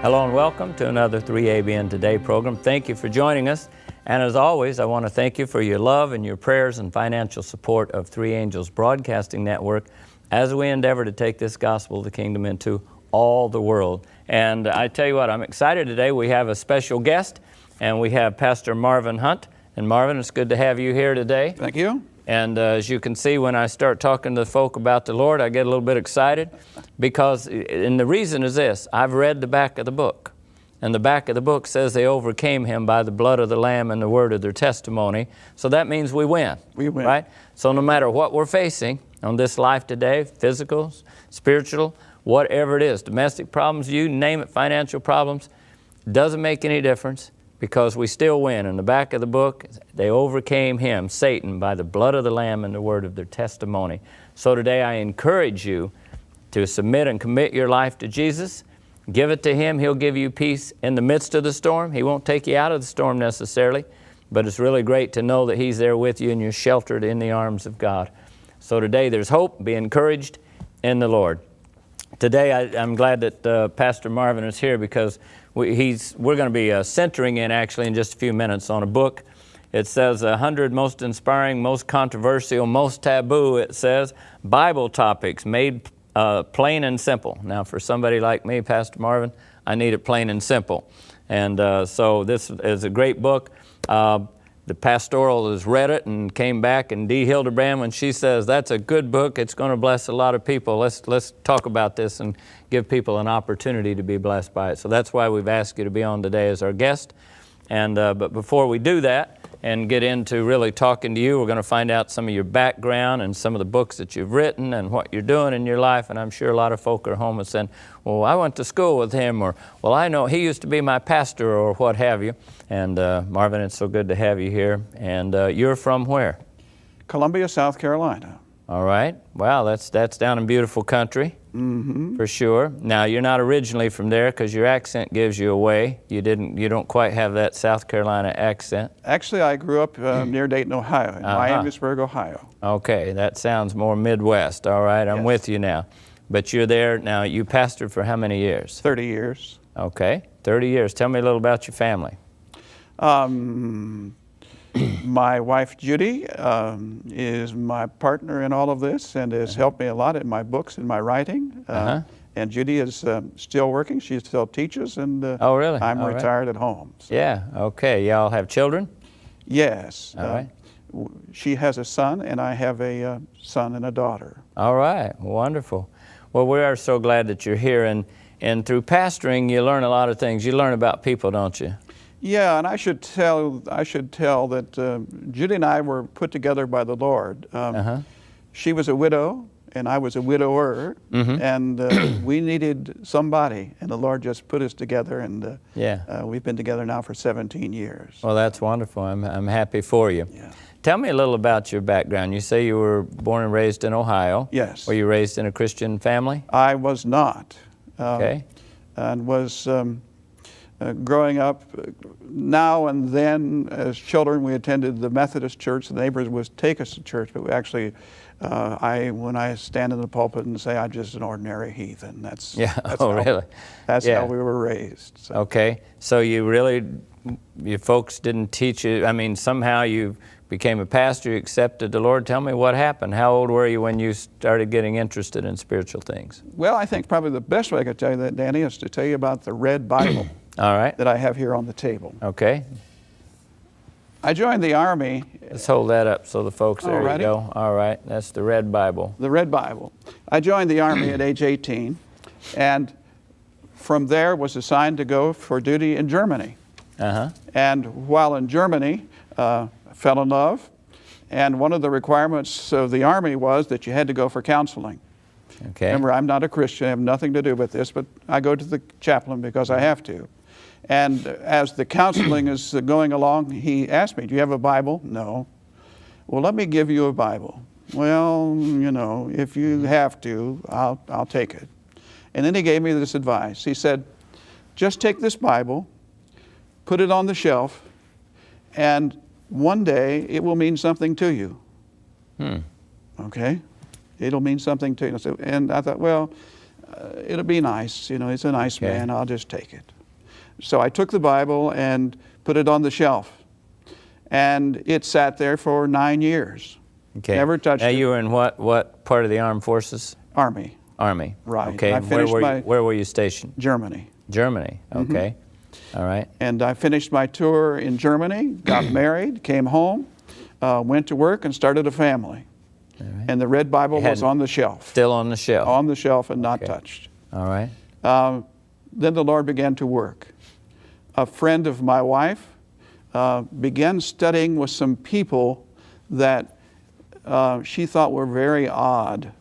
Hello and welcome to another 3ABN Today program. Thank you for joining us. And as always, I want to thank you for your love and your prayers and financial support of Three Angels Broadcasting Network as we endeavor to take this gospel of the kingdom into all the world. And I tell you what, I'm excited today. We have a special guest, and we have Pastor Marvin Hunt. And Marvin, it's good to have you here today. Thank you. And as you can see, when I start talking to folk about the Lord, I get a little bit excited and the reason is this: I've read the back of the book, and the back of the book says they overcame him by the blood of the Lamb and the word of their testimony. So that means we win. We win. Right? So no matter what we're facing on this life today, physical, spiritual, whatever it is, domestic problems, you name it, financial problems, doesn't make any difference, because we still win. In the back of the book, they overcame him, Satan, by the blood of the Lamb and the word of their testimony. So today I encourage you to submit and commit your life to Jesus. Give it to him. He'll give you peace in the midst of the storm. He won't take you out of the storm necessarily, but it's really great to know that he's there with you and you're sheltered in the arms of God. So today there's hope. Be encouraged in the Lord. Today I'm glad that Pastor Marvin is here, because we're going to be centering in actually in just a few minutes on a book. It says 100 most inspiring, most controversial, most taboo, it says, Bible topics made plain and simple. Now for somebody like me, Pastor Marvin, I need it plain and simple. And so this is a great book. The pastoral has read it and came back, and Dee Hildebrand, when she says that's a good book, it's going to bless a lot of people. Let's talk about this and give people an opportunity to be blessed by it. So that's why we've asked you to be on today as our guest. And but before we do that and get into really talking to you, we're going to find out some of your background and some of the books that you've written and what you're doing in your life. And I'm sure a lot of folk are home and saying, well, I went to school with him, or, well, I know he used to be my pastor, or what have you. And Marvin, it's so good to have you here. And you're from where? Columbia, South Carolina. All right. Wow, that's down in beautiful country. Mm-hmm. For sure. Now, you're not originally from there, because your accent gives you away. You don't quite have that South Carolina accent. Actually, I grew up near Dayton, Ohio, in Miamisburg, Ohio. Okay, that sounds more Midwest. All right, I'm with you now. But you're there now. You pastored for how many years? 30 years. Okay, 30 years. Tell me a little about your family. My wife, Judy, is my partner in all of this and has helped me a lot in my books and my writing. And Judy is still working. She still teaches, and oh, really? I'm retired at home. So. Yeah, okay. Y'all have children? Yes. All right. She has a son, and I have a son and a daughter. All right, wonderful. Well, we are so glad that you're here, and through pastoring, you learn a lot of things. You learn about people, don't you? Yeah, and I should tell that Judy and I were put together by the Lord. She was a widow, and I was a widower, and we needed somebody, and the Lord just put us together, and we've been together now for 17 years. Well, that's wonderful. I'm happy for you. Yeah. Tell me a little about your background. You say you were born and raised in Ohio. Yes. Were you raised in a Christian family? I was not. Okay. And was growing up, now and then as children, we attended the Methodist church. The neighbors would take us to church, but we actually, when I stand in the pulpit and say I'm just an ordinary heathen, that's really? That's how we were raised. So. Okay, so your folks didn't teach you. I mean, somehow you became a pastor, you accepted the Lord. Tell me what happened. How old were you when you started getting interested in spiritual things? Well, I think probably the best way I could tell you that, Danny, is to tell you about the Red Bible All right. that I have here on the table. Okay. I joined the Army. Let's hold that up so the folks, there Alrighty. you go. All right, that's the Red Bible. The Red Bible. I joined the Army at age 18, and from there was assigned to go for duty in Germany. Uh-huh. And while in Germany, fell in love, and one of the requirements of the Army was that you had to go for counseling. Okay. Remember, I'm not a Christian, I have nothing to do with this, but I go to the chaplain because I have to. And as the counseling is going along, he asked me, do you have a Bible? No. Well, let me give you a Bible. Well, you know, if you have to, I'll take it. And then he gave me this advice. He said, just take this Bible, put it on the shelf, and one day it will mean something to you. Okay? It'll mean something to you. So, and I thought, well, it'll be nice. You know, he's a nice man. I'll just take it. So I took the Bible and put it on the shelf. And it sat there for 9 years. Okay. Never touched now it. you were in what part of the armed forces? Army. Army. Right. Okay. I finished Where were you stationed? Germany. Germany. Okay. All right. And I finished my tour in Germany, got married, came home, went to work, and started a family. All right. And the Red Bible was on the shelf. Still on the shelf. On the shelf and not touched. All right. Then the Lord began to work. A friend of my wife began studying with some people that she thought were very odd.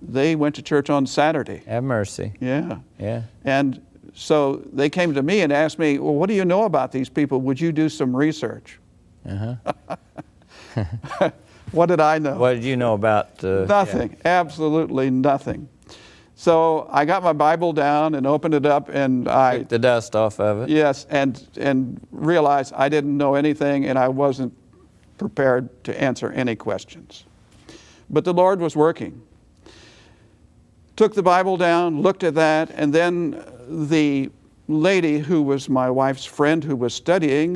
They went to church on Saturday. Have mercy. Yeah. Yeah. And so they came to me and asked me, well, what do you know about these people? Would you do some research? What did I know? What did you know about? Nothing. Absolutely nothing. So I got my Bible down and opened it up, and I Took the dust off of it. yes, and realized I didn't know anything, and I wasn't prepared to answer any questions. But the Lord was working. Took the Bible down, looked at that, and then the lady who was my wife's friend who was studying,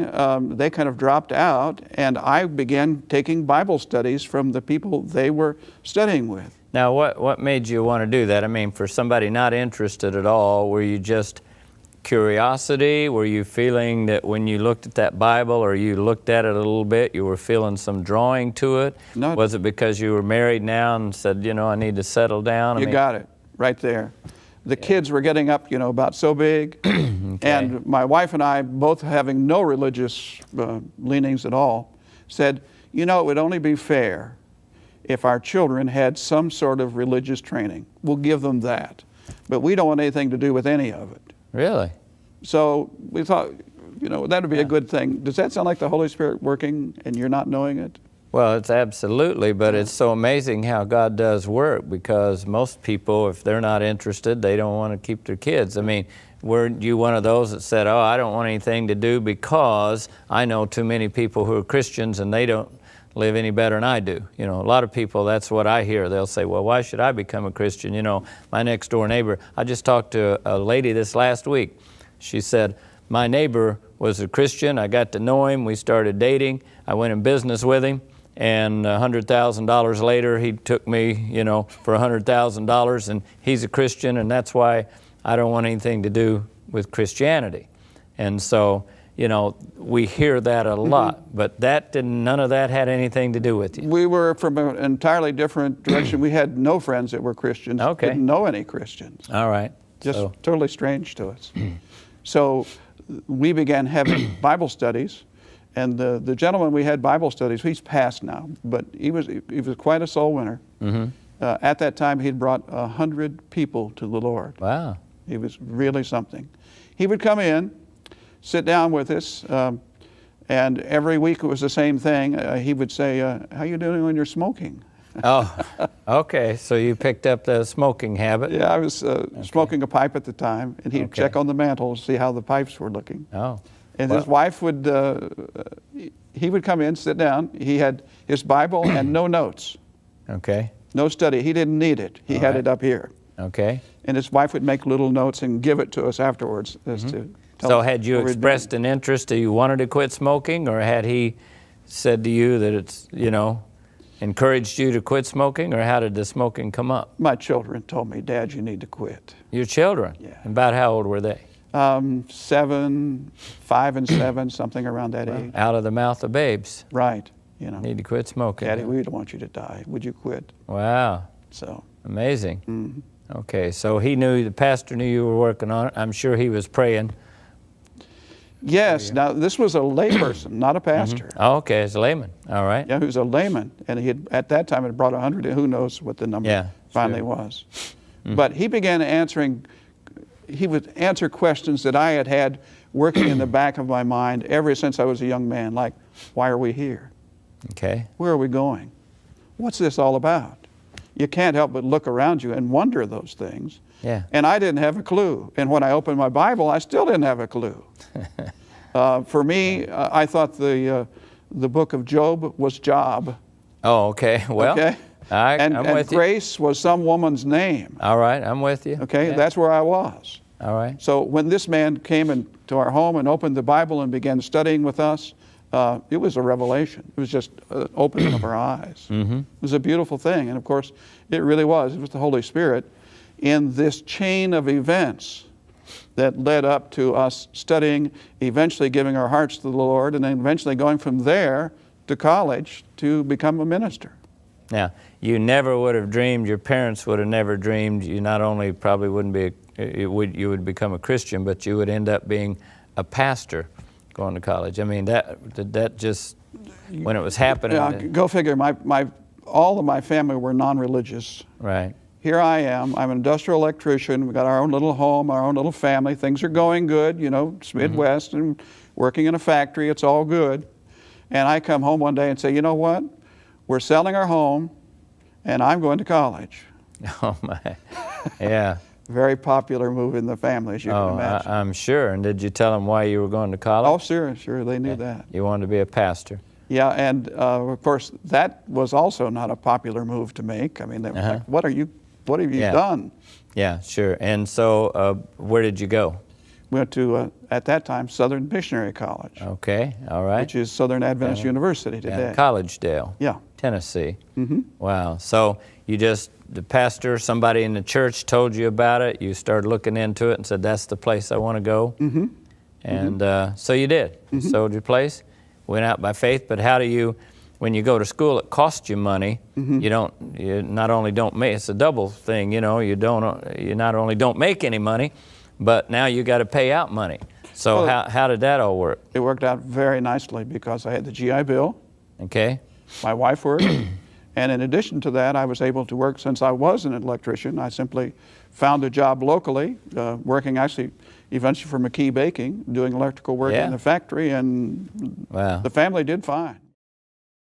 they kind of dropped out, and I began taking Bible studies from the people they were studying with. Now, what made you want to do that? I mean, for somebody not interested at all, were you just curiosity? Were you feeling that when you looked at that Bible or you looked at it a little bit, you were feeling some drawing to it? No. Was it because you were married now and said, you know, I need to settle down? You got it, right there. The kids were getting up, you know, about so big. And my wife and I, both having no religious leanings at all, said, you know, it would only be fair if our children had some sort of religious training. We'll give them that. But we don't want anything to do with any of it. Really? So we thought, you know, that would be a good thing. Does that sound like the Holy Spirit working and you're not knowing it? Well, it's absolutely, but it's so amazing how God does work, because most people, if they're not interested, they don't want to keep their kids. I mean, were you one of those that said, oh, I don't want anything to do because I know too many people who are Christians and they don't live any better than I do? You know, a lot of people, that's what I hear. They'll say, well, why should I become a Christian? You know, my next door neighbor, I just talked to a lady this last week. She said, my neighbor was a Christian. I got to know him. We started dating. I went in business with him. And $100,000 later, he took me, you know, for $100,000, and he's a Christian, and that's why I don't want anything to do with Christianity. And so, you know, we hear that a lot, but none of that had anything to do with you. We were from an entirely different direction. We had no friends that were Christians. Okay. Didn't know any Christians. All right. Just So- totally strange to us. So we began having Bible studies. And the gentleman we had Bible studies, he's passed now, but he was quite a soul winner. At that time, he'd brought 100 people to the Lord. Wow. He was really something. He would come in, sit down with us, and every week it was the same thing. He would say, how you doing when you're smoking? Oh, okay. So you picked up the smoking habit. Yeah, I was smoking a pipe at the time, and he'd check on the mantle to see how the pipes were looking. Oh. And his wife would, he would come in, sit down. He had his Bible and no notes, Okay. no study. He didn't need it. He had it up here. Okay. And his wife would make little notes and give it to us afterwards as to tell So us had you what we'd expressed an interest that you wanted to quit smoking, or had he said to you that it's, encouraged you to quit smoking, or how did the smoking come up? My children told me, Dad, you need to quit. Your children? Yeah. About how old were they? 7, 5 and 7, something around that age. Out of the mouth of babes. Right. Need to quit smoking. Daddy, we don't want you to die. Would you quit? Wow. So. Amazing. Mm-hmm. Okay, so the pastor knew you were working on it. I'm sure he was praying. Yes. Now, this was a layperson, not a pastor. Oh, okay, as a layman. All right. Yeah, he was a layman, and he had, at that time, had brought 100. Who knows what the number finally was? But he began answering. He would answer questions that I had had working in the back of my mind ever since I was a young man, like, why are we here? Okay. Where are we going? What's this all about? You can't help but look around you and wonder those things. Yeah. And I didn't have a clue. And when I opened my Bible, I still didn't have a clue. For me, I thought the book of Job was Job. Oh, okay. Well, okay? I'm with you. Grace was some woman's name. All right, I'm with you. Okay, Yeah. that's where I was. All right. So when this man came into our home and opened the Bible and began studying with us, it was a revelation. It was just an opening of our eyes. Mm-hmm. It was a beautiful thing. And of course, it really was. It was the Holy Spirit in this chain of events that led up to us studying, eventually giving our hearts to the Lord, and then eventually going from there to college to become a minister. Now, you never would have dreamed, your parents would have never dreamed, you not only probably wouldn't be, you would become a Christian, but you would end up being a pastor going to college. I mean, that just, when it was happening. Yeah, go figure. All of my family were non-religious. Right. Here I am. I'm an industrial electrician. We got our own little home, our own little family. Things are going good, it's Midwest and working in a factory. It's all good. And I come home one day and say, you know what? We're selling our home, and I'm going to college. Oh, my. Yeah. Very popular move in the family, as you can imagine. I'm sure. And did you tell them why you were going to college? Oh, sure. They knew that. You wanted to be a pastor. Yeah, and of course, that was also not a popular move to make. I mean, they were like, what have you done? Yeah, sure. And so where did you go? We went to, at that time, Southern Missionary College. Okay, all right. Which is Southern Adventist University today. Yeah, Collegedale. Yeah. Tennessee. Mm-hmm. Wow. So the pastor, somebody in the church told you about it, you started looking into it and said, that's the place I want to go. Mm-hmm. And so you did. You sold your place, went out by faith, but how do you, when you go to school, it costs you money. You not only don't make, it's a double thing, you not only don't make any money, but now you got to pay out money. So how did that all work? It worked out very nicely because I had the GI Bill. Okay. My wife worked. And in addition to that, I was able to work, since I was an electrician, I simply found a job locally, working actually eventually for McKee Baking, doing electrical work in the factory, and the family did fine.